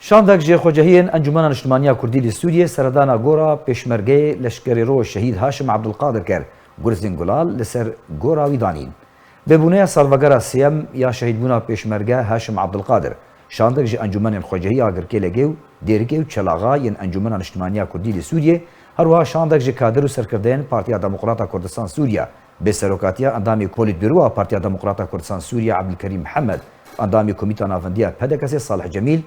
شاندك جي خوجهين انجمن اجتماعية كردي لسوريا سردانا غورا بيشمرگي لشكري رو شهيد هاشم عبد القادر كر گرزين گلال لسر غورا ويدانين ببونه سالفگرا سيم يا شهيد بونا بيشمرگه هاشم عبد القادر شاندك جي انجمن خوجهي اگركي لگيو ديرگيو چلاغا ين انجمن اجتماعية كردي لسوريا هروها شاندك جي كادر و سركردين پارتيا ديمقراطا كردستان سوريا بسروكاتيا اندامي بوليت بيرو پارتيا ديمقراطا كردستان سوريا عبد الكريم محمد اندامي كوميتا نافنديا پدكسي صالح جميل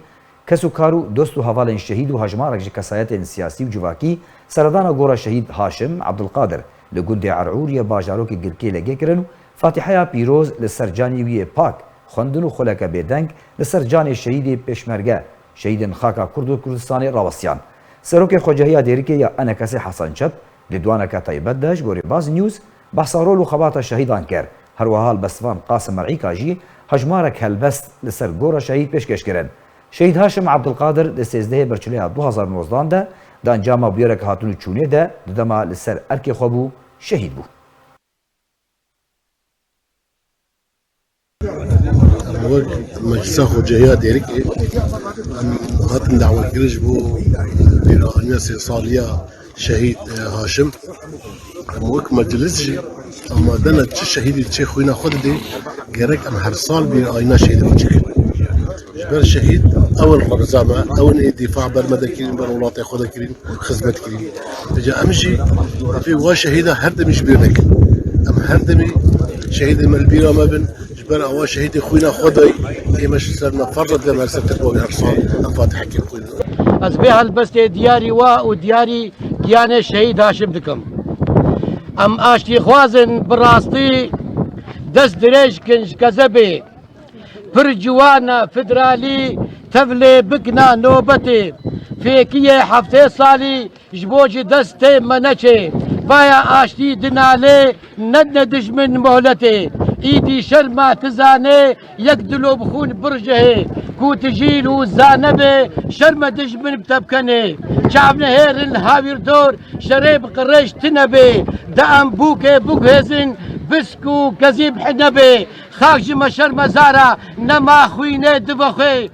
کسو کارو دوست و حوالین شهید و هجمارک جی کسایت سیاسی و جواکی سردان گورا شهید هاشم عبدالقادر لگوند عرعور یا باجاروک گرکی لگه کرن فاتحه پیروز لسرجانی وی پاک خوندن و خلک بدنگ لسرجان شهید پشمرگه شهید خاکا کرد و کردستان راوسیان سروک خوجهی دیرکی یا انکس حسن چپ لدوانک طیبت داش گوری باز نیوز بحثارول و خبات شهیدان کر هر وحال بسوان قاسم مرعی کاجی هجمارک هلبست لسر گورا شهید پیشکش کرن شهید هاشم عبدالقادر د 13 برچلی 2019 ده د انجام بیرک هاتون چونه ده دما لسر ارکی خوبو شهید بو مجلس خوجهية ديرك هاتن دعوة كريج بو بيرانيا صالية شهيد هاشم موك مجلس جي اما دنا تشي شهيد تشي خوينا خود دي جرك ام هر سال بيرانيا شهيد بوجك جبر شهيد اول رزامة اول دفاع برمدا كريم برولات خود كريم خدمت كريم تجا امشي في وا شهيدة هردمش بيرنك ام هردمي شهيد الملبيرة ما بن جبر اوا شهيد خوينا خداي يمش صرنا فرد لما سبتوا بارصال ام فاتح حكي خوينا از به البست دیاری و دیاری گیان شهید هاشم دکم ام آشتی خوازن براستی دست دريج كنج كذبي فرجوانا فدرالي تفلي بقنا نوبتي فيكية حفتي صالي جبوجي دستي منشي بايا آشتي دنالي ندج من مهلتي ايدي شرما تزاني يقدلو بخون برجهي كوت جيلو زانبي شرما دج من بتبكني شعبنا هير الهاوير دور شريب قريش تنبي دعم بوكي بوكهزن بسكو كذيب حنبي خاجي مشر مزارة نما خويني دبخي